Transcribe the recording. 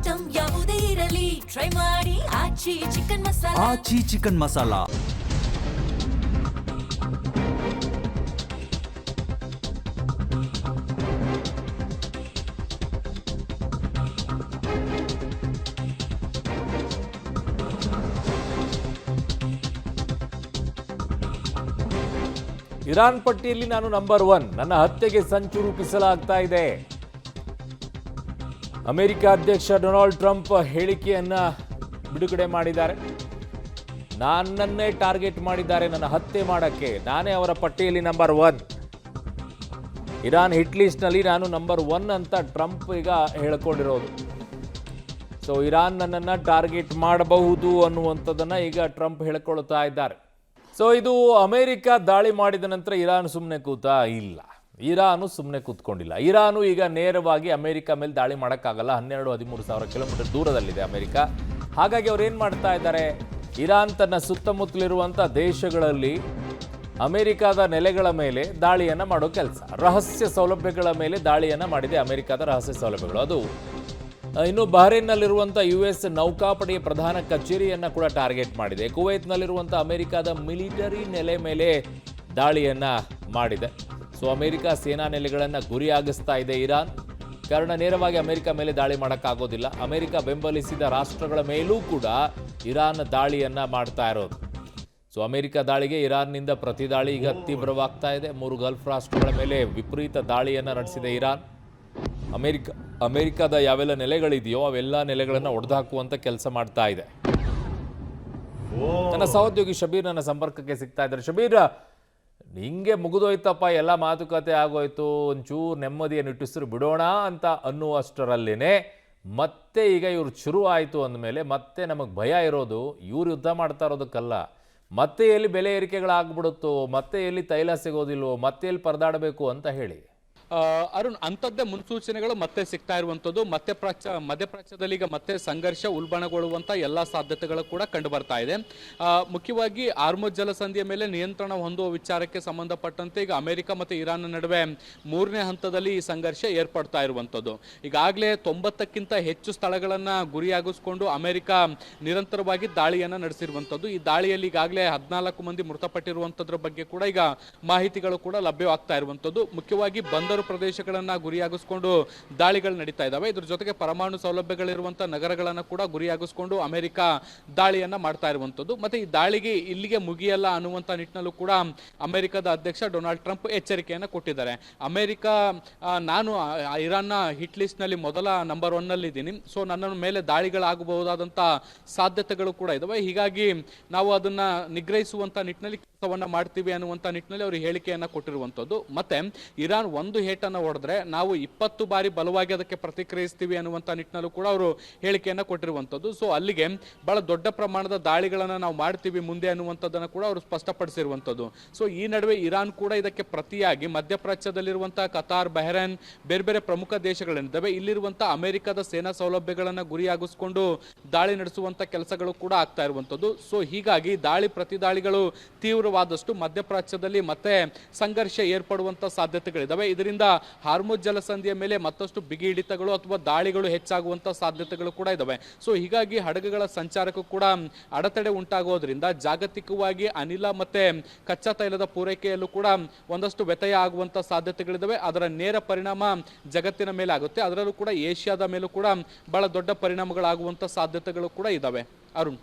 Item ಯಾವುದೇ ಇರಲಿ try ಮಾಡಿ ಆಚಿ ಚಿಕನ್ ಮಸಾಲಾ. ಆಚಿ ಚಿಕನ್ ಮಸಾಲಾ. ಇರಾನ್ ಪಟ್ಟಿಯಲ್ಲಿ ನಾನು ನಂಬರ್ 1. ನನ್ನ ಹತ್ಯೆಗೆ ಸಂಚು ರೂಪಿಸಲಾಗ್ತಾ ಇದೆ. ಅಮೆರಿಕ ಅಧ್ಯಕ್ಷ ಡೊನಾಲ್ಡ್ ಟ್ರಂಪ್ ಹೇಳಿಕೆಯನ್ನ ಬಿಡುಗಡೆ ಮಾಡಿದ್ದಾರೆ. ನನ್ನನ್ನೇ ಟಾರ್ಗೆಟ್ ಮಾಡಿದ್ದಾರೆ ನನ್ನ ಹತ್ಯೆ ಮಾಡಕ್ಕೆ. ನಾನೇ ಅವರ ಪಟ್ಟಿಯಲ್ಲಿ ನಂಬರ್ 1. ಇರಾನ್ ಹಿಟ್ ಲಿಸ್ಟ್ನಲ್ಲಿ ನಾನು ನಂಬರ್ 1 ಅಂತ ಟ್ರಂಪ್ ಈಗ ಹೇಳಿಕೊಂಡಿರೋದು. ಸೊ ಇರಾನ್ ನನ್ನನ್ನು ಟಾರ್ಗೆಟ್ ಮಾಡಬಹುದು ಅನ್ನುವಂಥದ್ದನ್ನು ಈಗ ಟ್ರಂಪ್ ಹೇಳಿಕೊಳ್ತಾ ಇದ್ದಾರೆ. ಸೊ ಇದು ಅಮೆರಿಕ ದಾಳಿ ಮಾಡಿದ ನಂತರ ಇರಾನ್ ಸುಮ್ಮನೆ ಕೂತಾ ಇಲ್ಲ. ಇರಾನು ಸುಮ್ಮನೆ ಕೂತ್ಕೊಂಡಿಲ್ಲ. ಇರಾನು ಈಗ ನೇರವಾಗಿ ಅಮೆರಿಕ ಮೇಲೆ ದಾಳಿ ಮಾಡೋಕ್ಕಾಗಲ್ಲ. 12-13 ಸಾವಿರ ಕಿಲೋಮೀಟರ್ ದೂರದಲ್ಲಿದೆ ಅಮೆರಿಕ. ಹಾಗಾಗಿ ಅವ್ರು ಏನು ಮಾಡ್ತಾ ಇದ್ದಾರೆ, ಇರಾನ್ ತನ್ನ ಸುತ್ತಮುತ್ತಲಿರುವಂಥ ದೇಶಗಳಲ್ಲಿ ಅಮೆರಿಕದ ನೆಲೆಗಳ ಮೇಲೆ ದಾಳಿಯನ್ನು ಮಾಡೋ ಕೆಲಸ, ರಹಸ್ಯ ಸೌಲಭ್ಯಗಳ ಮೇಲೆ ದಾಳಿಯನ್ನು ಮಾಡಿದೆ ಅಮೆರಿಕದ ರಹಸ್ಯ ಸೌಲಭ್ಯಗಳು. ಅದು ಇನ್ನು ಬಹರೇನ್ನಲ್ಲಿರುವಂಥ US ನೌಕಾಪಡೆಯ ಪ್ರಧಾನ ಕಚೇರಿಯನ್ನು ಕೂಡ ಟಾರ್ಗೆಟ್ ಮಾಡಿದೆ. ಕುವೈತ್ನಲ್ಲಿರುವಂಥ ಅಮೆರಿಕದ ಮಿಲಿಟರಿ ನೆಲೆ ಮೇಲೆ ದಾಳಿಯನ್ನು ಮಾಡಿದೆ. ಸೊ ಅಮೆರಿಕ ಸೇನಾ ನೆಲೆಗಳನ್ನು ಗುರಿಯಾಗಿಸ್ತಾ ಇದೆ ಇರಾನ್. ಕಾರಣ ನೇರವಾಗಿ ಅಮೆರಿಕ ಮೇಲೆ ದಾಳಿ ಮಾಡೋಕ್ಕಾಗೋದಿಲ್ಲ. ಅಮೆರಿಕ ಬೆಂಬಲಿಸಿದ ರಾಷ್ಟ್ರಗಳ ಮೇಲೂ ಕೂಡ ಇರಾನ್ ದಾಳಿಯನ್ನು ಮಾಡ್ತಾ ಇರೋದು. ಸೊ ಅಮೆರಿಕ ದಾಳಿಗೆ ಇರಾನ್ನಿಂದ ಪ್ರತಿ ದಾಳಿ ಈಗ ತೀವ್ರವಾಗ್ತಾ ಇದೆ. 3 ಗಲ್ಫ್ ರಾಷ್ಟ್ರಗಳ ಮೇಲೆ ವಿಪರೀತ ದಾಳಿಯನ್ನು ನಡೆಸಿದೆ ಇರಾನ್. ಅಮೆರಿಕದ ಯಾವೆಲ್ಲ ನೆಲೆಗಳಿದೆಯೋ ಅವೆಲ್ಲ ನೆಲೆಗಳನ್ನು ಒಡೆದುಹಾಕುವಂತ ಕೆಲಸ ಮಾಡ್ತಾ ಇದೆ. ನನ್ನ ಸಹೋದ್ಯೋಗಿ ಶಬೀರ್ ನನ್ನ ಸಂಪರ್ಕಕ್ಕೆ ಸಿಗ್ತಾ ಇದ್ದಾರೆ. ಶಬೀರ್, ಹಿಂಗೆ ಮುಗಿದೋಯ್ತಪ್ಪ, ಎಲ್ಲ ಮಾತುಕತೆ ಆಗೋಯ್ತು, ಒಂಚೂರು ನೆಮ್ಮದಿಯನ್ನು ಇಟ್ಟಿಸಿರು ಬಿಡೋಣ ಅಂತ ಅನ್ನುವಷ್ಟರಲ್ಲೇನೆ ಮತ್ತೆ ಈಗ ಇವ್ರು ಶುರು ಆಯಿತು ಅಂದಮೇಲೆ ಮತ್ತೆ ನಮಗೆ ಭಯ ಇರೋದು ಇವ್ರು ಯುದ್ಧ ಮಾಡ್ತಾ ಇರೋದಕ್ಕಲ್ಲ, ಮತ್ತೆ ಎಲ್ಲಿ ಬೆಲೆ ಏರಿಕೆಗಳಾಗ್ಬಿಡುತ್ತೋ, ಮತ್ತೆ ಎಲ್ಲಿ ತೈಲ ಸಿಗೋದಿಲ್ವೋ, ಮತ್ತೆ ಎಲ್ಲಿ ಪರದಾಡಬೇಕು ಅಂತ ಹೇಳಿ. ಅರುಣ್, ಅಂಥದ್ದೇ ಮುನ್ಸೂಚನೆಗಳು ಮತ್ತೆ ಸಿಗ್ತಾ ಇರುವಂಥದ್ದು. ಮಧ್ಯಪ್ರಾಚ್ಯದಲ್ಲಿ ಈಗ ಮತ್ತೆ ಸಂಘರ್ಷ ಉಲ್ಬಣಗೊಳ್ಳುವಂಥ ಎಲ್ಲ ಸಾಧ್ಯತೆಗಳು ಕೂಡ ಕಂಡು ಬರ್ತಾ ಇದೆ. ಮುಖ್ಯವಾಗಿ ಹಾರ್ಮುಜ್ ಜಲಸಂಧಿಯ ಮೇಲೆ ನಿಯಂತ್ರಣ ಹೊಂದುವ ವಿಚಾರಕ್ಕೆ ಸಂಬಂಧಪಟ್ಟಂತೆ ಈಗ ಅಮೆರಿಕ ಮತ್ತು ಇರಾನ್ ನಡುವೆ 3ನೇ ಹಂತದಲ್ಲಿ ಈ ಸಂಘರ್ಷ ಏರ್ಪಡ್ತಾ ಇರುವಂಥದ್ದು. ಈಗಾಗಲೇ 90ಕ್ಕಿಂತ ಹೆಚ್ಚು ಸ್ಥಳಗಳನ್ನು ಗುರಿಯಾಗಿಸ್ಕೊಂಡು ಅಮೆರಿಕ ನಿರಂತರವಾಗಿ ದಾಳಿಯನ್ನು ನಡೆಸಿರುವಂಥದ್ದು. ಈ ದಾಳಿಯಲ್ಲಿ ಈಗಾಗಲೇ 14 ಮಂದಿ ಮೃತಪಟ್ಟಿರುವಂಥದ್ರ ಬಗ್ಗೆ ಕೂಡ ಈಗ ಮಾಹಿತಿಗಳು ಕೂಡ ಲಭ್ಯವಾಗ್ತಾ ಇರುವಂಥದ್ದು. ಮುಖ್ಯವಾಗಿ ಬಂದರು ಪ್ರದೇಶಗಳನ್ನ ಗುರಿಯಾಗಿಸ್ಕೊಂಡು ದಾಳಿಗಳು ನಡೀತಾ ಇದ್ದಾವೆ. ಇದ್ರ ಜೊತೆಗೆ ಪರಮಾಣು ಸೌಲಭ್ಯಗಳಿರುವಂಥ ನಗರಗಳನ್ನು ಕೂಡ ಗುರಿಯಾಗಿಸ್ಕೊಂಡು ಅಮೆರಿಕ ದಾಳಿಯನ್ನ ಮಾಡ್ತಾ ಇರುವಂಥದ್ದು. ಮತ್ತೆ ಈ ದಾಳಿಗೆ ಇಲ್ಲಿಗೆ ಮುಗಿಯಲ್ಲ ಅನ್ನುವಂಥ ನಿಟ್ಟಿನಲ್ಲೂ ಕೂಡ ಅಮೆರಿಕದ ಅಧ್ಯಕ್ಷ ಡೊನಾಲ್ಡ್ ಟ್ರಂಪ್ ಎಚ್ಚರಿಕೆಯನ್ನು ಕೊಟ್ಟಿದ್ದಾರೆ. ಅಮೆರಿಕ, ನಾನು ಇರಾನ್ನ ಹಿಟ್ ಲಿಸ್ಟ್ನಲ್ಲಿ ಮೊದಲ ನಂಬರ್ 1 ನಲ್ಲಿದ್ದೀನಿ, ಸೊ ನನ್ನ ಮೇಲೆ ದಾಳಿಗಳಾಗಬಹುದಾದಂಥ ಸಾಧ್ಯತೆಗಳು ಕೂಡ ಇದಾವೆ, ಹೀಗಾಗಿ ನಾವು ಅದನ್ನ ನಿಗ್ರಹಿಸುವಂಥ ನಿಟ್ಟಿನಲ್ಲಿ ಕೆಲಸವನ್ನ ಮಾಡ್ತೀವಿ ಅನ್ನುವಂಥ ನಿಟ್ಟಿನಲ್ಲಿ ಅವರು ಹೇಳಿಕೆಯನ್ನು ಕೊಟ್ಟಿರುವಂಥದ್ದು. ಮತ್ತೆ ಇರಾನ್ ಒಂದು ಹೇಟನ್ನು ಹೊಡೆದ್ರೆ ನಾವು 20 ಬಾರಿ ಬಲವಾಗಿ ಅದಕ್ಕೆ ಪ್ರತಿಕ್ರಿಯಿಸ್ತೀವಿ ಅನ್ನುವಂಥ ನಿಟ್ಟಿನಲ್ಲೂ ಕೂಡ ಅವರು ಹೇಳಿಕೆಯನ್ನು ಕೊಟ್ಟಿರುವಂಥದ್ದು. ಸೊ ಅಲ್ಲಿಗೆ ಬಹಳ ದೊಡ್ಡ ಪ್ರಮಾಣದ ದಾಳಿಗಳನ್ನು ನಾವು ಮಾಡ್ತೀವಿ ಮುಂದೆ ಅನ್ನುವಂಥದ್ದನ್ನು ಕೂಡ ಅವರು ಸ್ಪಷ್ಟಪಡಿಸಿರುವಂಥದ್ದು. ಸೊ ಈ ನಡುವೆ ಇರಾನ್ ಕೂಡ ಇದಕ್ಕೆ ಪ್ರತಿಯಾಗಿ ಮಧ್ಯಪ್ರಾಚ್ಯದಲ್ಲಿರುವಂತಹ ಕತಾರ್, ಬಹ್ರೇನ್, ಬೇರೆ ಬೇರೆ ಪ್ರಮುಖ ದೇಶಗಳೇನಿದ್ದಾವೆ ಇಲ್ಲಿರುವಂತಹ ಅಮೆರಿಕದ ಸೇನಾ ಸೌಲಭ್ಯಗಳನ್ನು ಗುರಿಯಾಗಿಸ್ಕೊಂಡು ದಾಳಿ ನಡೆಸುವಂತ ಕೆಲಸಗಳು ಕೂಡ ಆಗ್ತಾ ಇರುವಂಥದ್ದು. ಸೊ ಹೀಗಾಗಿ ದಾಳಿ ಪ್ರತಿ ದಾಳಿಗಳು ತೀವ್ರವಾದಷ್ಟು ಮಧ್ಯಪ್ರಾಚ್ಯದಲ್ಲಿ ಮತ್ತೆ ಸಂಘರ್ಷ ಏರ್ಪಡುವಂತ ಸಾಧ್ಯತೆಗಳಿದಾವೆ. ಇದರಿಂದ ಹಾರ್ಮುಜ್ ಜಲಸಂಧಿಯ ಮೇಲೆ ಮತ್ತಷ್ಟು ಬಿಗಿ ಹಿಡಿತಗಳು ಅಥವಾ ದಾಳಿಗಳು ಹೆಚ್ಚಾಗುವಂತ ಸಾಧ್ಯತೆಗಳು ಕೂಡ ಇದಾವೆ. ಸೊ ಹೀಗಾಗಿ ಹಡಗುಗಳ ಸಂಚಾರಕ್ಕೂ ಕೂಡ ಅಡೆತಡೆ ಉಂಟಾಗೋದ್ರಿಂದ ಜಾಗತಿಕವಾಗಿ ಅನಿಲ ಮತ್ತೆ ಕಚ್ಚಾ ತೈಲದ ಪೂರೈಕೆಯಲ್ಲೂ ಕೂಡ ಒಂದಷ್ಟು ವ್ಯತ್ಯಯ ಆಗುವಂತ ಸಾಧ್ಯತೆಗಳಿದಾವೆ. ಅದರ ನೇರ ಪರಿಣಾಮ ಜಗತ್ತಿನ ಮೇಲೆ ಆಗುತ್ತೆ. ಅದರಲ್ಲೂ ಕೂಡ ಏಷ್ಯಾದ ಮೇಲೂ ಕೂಡ ಬಹಳ ದೊಡ್ಡ ಪರಿಣಾಮಗಳಾಗುವಂತ ಸಾಧ್ಯತೆಗಳು ಕೂಡ ಇದಾವೆ. ಅರುಣ್.